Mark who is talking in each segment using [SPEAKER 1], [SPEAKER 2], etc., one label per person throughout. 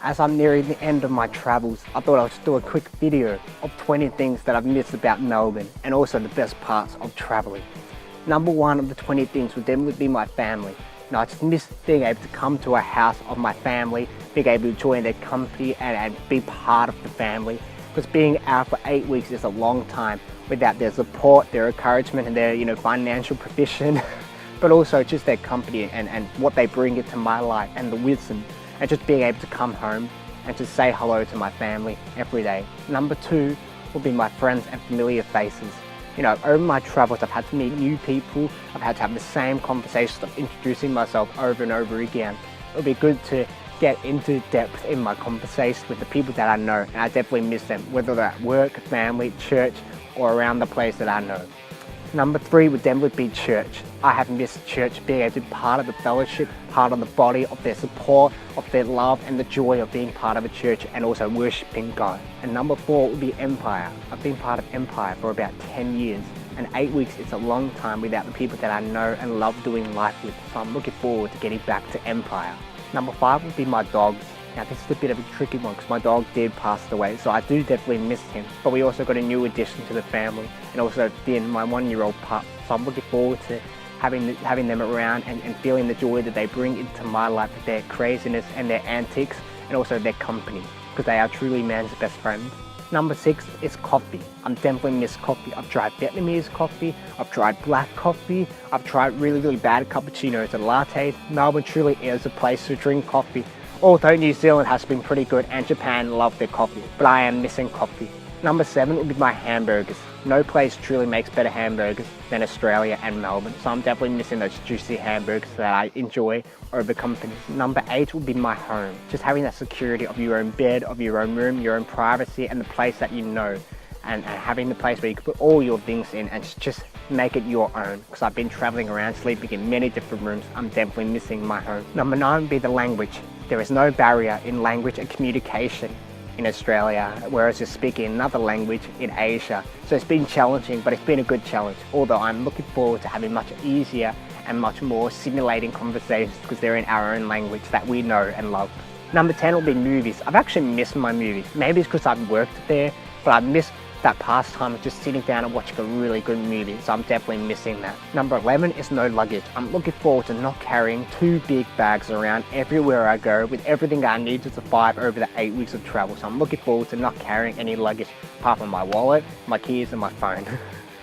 [SPEAKER 1] as I'm nearing the end of my travels, I thought I'll just do a quick video of 20 things that I've missed about Melbourne and also the best parts of traveling. Number one of the 20 things would definitely be my family. I just miss being able to come to a house of my family, being able to join their company and be part of the family. Because being out for 8 weeks is a long time without their support, their encouragement and their financial provision, but also just their company and what they bring into my life and the wisdom, and just being able to come home and just say hello to my family every day. Number two will be my friends and familiar faces. Over my travels, I've had to meet new people. I've had to have the same conversations of introducing myself over and over again. It'll be good to get into depth in my conversations with the people that I know, and I definitely miss them, whether they're at work, family, church, or around the place that I know. Number three would definitely be church. I have missed church, being able to be part of the fellowship, part of the body, of their support, of their love and the joy of being part of a church and also worshipping God. And number four would be Empire. I've been part of Empire for about 10 years, and 8 weeks is a long time without the people that I know and love doing life with, so I'm looking forward to getting back to Empire. Number five would be my dogs. Now this is a bit of a tricky one because my dog did pass away, so I do definitely miss him. But we also got a new addition to the family, and also Finn, my 1-year-old pup. So I'm looking forward to having them around and feeling the joy that they bring into my life with their craziness and their antics and also their company, because they are truly man's best friends. Number six is coffee. I'm definitely miss coffee. I've tried Vietnamese coffee, I've tried black coffee, I've tried really bad cappuccinos and lattes. Melbourne truly is a place to drink coffee. Although New Zealand has been pretty good and Japan love their coffee, but I am missing coffee. Number seven would be my hamburgers. No place truly makes better hamburgers than Australia and Melbourne, so I'm definitely missing those juicy hamburgers that I enjoy over companies. Number eight would be my home. Just having that security of your own bed, of your own room, your own privacy and the place that you know. And having the place where you can put all your things in and just make it your own. Because I've been traveling around, sleeping in many different rooms, I'm definitely missing my home. Number nine would be the language. There is no barrier in language and communication in Australia, whereas you're speaking another language in Asia. So it's been challenging, but it's been a good challenge. Although I'm looking forward to having much easier and much more stimulating conversations because they're in our own language that we know and love. Number 10 will be movies. I've actually missed my movies. Maybe it's because I've worked there, but I've missed that pastime of just sitting down and watching a really good movie, so I'm definitely missing that. Number 11 is no luggage. I'm looking forward to not carrying 2 big bags around everywhere I go with everything I need to survive over the 8 weeks of travel, so I'm looking forward to not carrying any luggage apart from my wallet, my keys and my phone.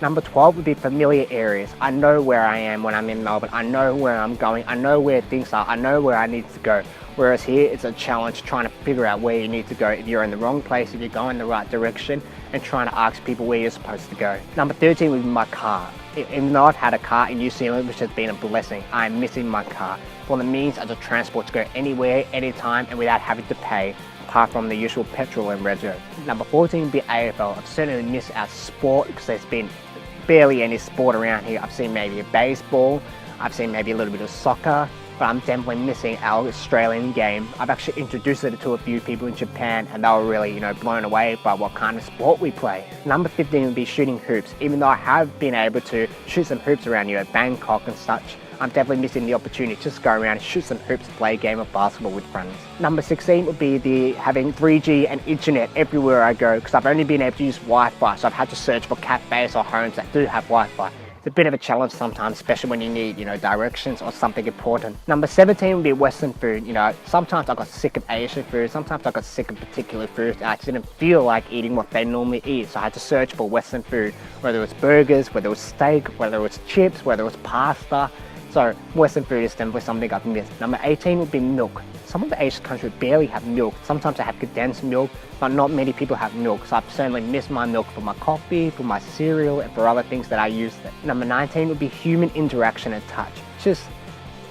[SPEAKER 1] Number 12 would be familiar areas. I know where I am when I'm in Melbourne. I know where I'm going. I know where things are. I know where I need to go. Whereas here, it's a challenge trying to figure out where you need to go, if you're in the wrong place, if you're going the right direction, and trying to ask people where you're supposed to go. Number 13 would be my car. Even though I've had a car in New Zealand, which has been a blessing, I'm missing my car for the means as a transport to go anywhere, anytime, and without having to pay, apart from the usual petrol and rego. Number 14 would be AFL. I've certainly missed our sport because there's been barely any sport around here. I've seen maybe a baseball, I've seen maybe a little bit of soccer, but I'm definitely missing our Australian game. I've actually introduced it to a few people in Japan and they were really, blown away by what kind of sport we play. Number 15 would be shooting hoops. Even though I have been able to shoot some hoops around, Bangkok and such, I'm definitely missing the opportunity to just go around and shoot some hoops, play a game of basketball with friends. Number 16 would be having 3G and internet everywhere I go, because I've only been able to use Wi-Fi, so I've had to search for cafes or homes that do have Wi-Fi. It's a bit of a challenge sometimes, especially when you need, directions or something important. Number 17 would be Western food. Sometimes I got sick of Asian food, sometimes I got sick of particular foods. I just didn't feel like eating what they normally eat, so I had to search for Western food, whether it was burgers, whether it was steak, whether it was chips, whether it was pasta. So Western food is definitely something I've missed. Number 18 would be milk. Some of the Asian countries barely have milk. Sometimes they have condensed milk, but not many people have milk. So I've certainly missed my milk for my coffee, for my cereal, and for other things that I use there. Number 19 would be human interaction and touch. Just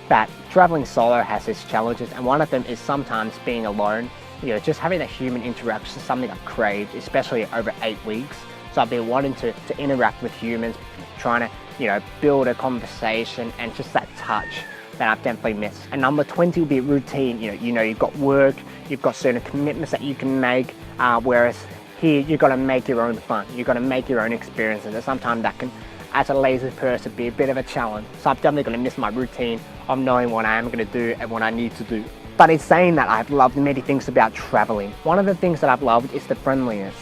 [SPEAKER 1] that traveling solo has its challenges, and one of them is sometimes being alone. Just having that human interaction is something I've craved, especially over 8 weeks. So I've been wanting to interact with humans, trying to build a conversation and just that touch that I've definitely missed. And number 20 will be routine. You've got work, you've got certain commitments that you can make, whereas here you've got to make your own fun, you've got to make your own experiences, and sometimes that can, as a lazy person, be a bit of a challenge. So I've definitely going to miss my routine of knowing what I am going to do and what I need to do. But in saying that, I've loved many things about traveling. One of the things that I've loved is the friendliness.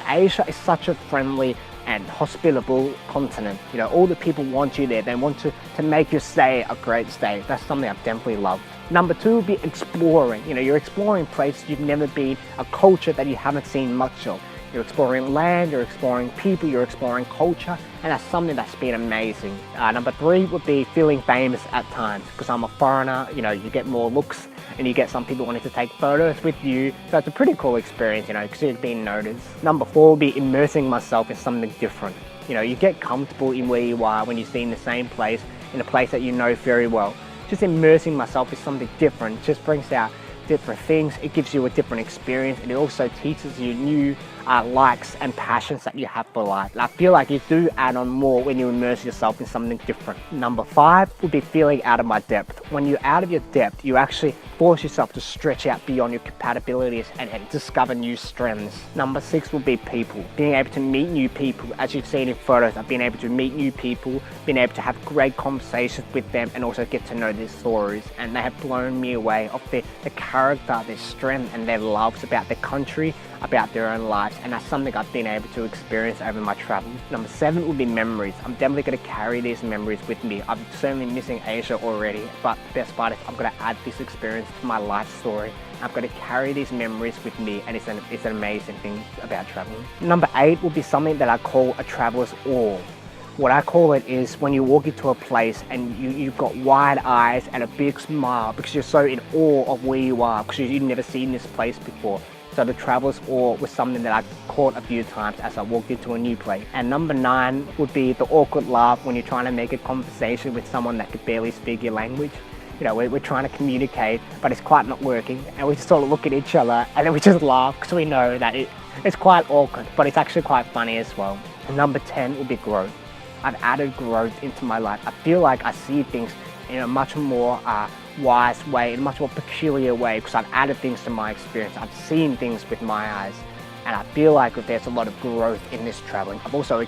[SPEAKER 1] Asia is such a friendly and hospitable continent. You know, all the people want you there. They want to make your stay a great stay. That's something I've definitely loved. Number two would be exploring. You know, you're exploring places you've never been, a culture that you haven't seen much of. You're exploring land, you're exploring people, you're exploring culture, and that's something that's been amazing. Number three would be feeling famous at times, because I'm a foreigner. You know, you get more looks and you get some people wanting to take photos with you, so it's a pretty cool experience, you know, because you're being noticed. Number four would be immersing myself in something different. You know, you get comfortable in where you are when you're seeing the same place, in a place that you know very well. Just immersing myself in something different just brings out different things. It gives you a different experience, and it also teaches you new likes and passions that you have for life. And I feel like you do add on more when you immerse yourself in something different. Number five would be feeling out of my depth. When you're out of your depth, you actually force yourself to stretch out beyond your compatibilities and discover new strengths. Number six would be people. Being able to meet new people. As you've seen in photos, I've been able to meet new people, been able to have great conversations with them, and also get to know their stories. And they have blown me away of their character, their strength, and their loves about their country, about their own lives, and that's something I've been able to experience over my travels. Number seven would be memories. I'm definitely going to carry these memories with me. I'm certainly missing Asia already, but the best part is I'm going to add this experience to my life story. I'm going to carry these memories with me, and it's an amazing thing about traveling. Number eight would be something that I call a traveler's awe. What I call it is when you walk into a place and you've got wide eyes and a big smile because you're so in awe of where you are, because you've never seen this place before. So the traveler's awe was something that I caught a few times as I walked into a new place. And number nine would be the awkward laugh when you're trying to make a conversation with someone that could barely speak your language. You know, we're trying to communicate, but it's quite not working. And we just sort of look at each other and then we just laugh because we know that it's quite awkward, but it's actually quite funny as well. And number 10 would be growth. I've added growth into my life. I feel like I see things in a much more wise way, in a much more peculiar way, because I've added things to my experience. I've seen things with my eyes, and I feel like there's a lot of growth in this traveling. I've also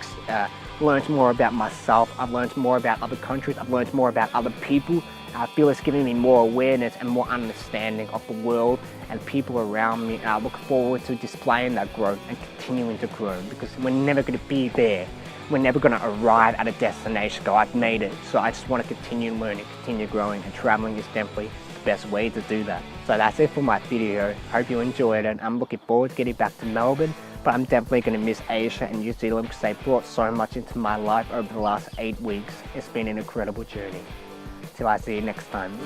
[SPEAKER 1] learned more about myself. I've learned more about other countries. I've learned more about other people. I feel it's giving me more awareness and more understanding of the world and people around me. And I look forward to displaying that growth and continuing to grow, because we're never going to be there. We're never going to arrive at a destination, go, I've made it. So I just want to continue learning, continue growing, and traveling is definitely the best way to do that. So that's it for my video. Hope you enjoyed it. I'm looking forward to getting back to Melbourne, but I'm definitely going to miss Asia and New Zealand because they brought so much into my life over the last 8 weeks. It's been an incredible journey. Till I see you next time.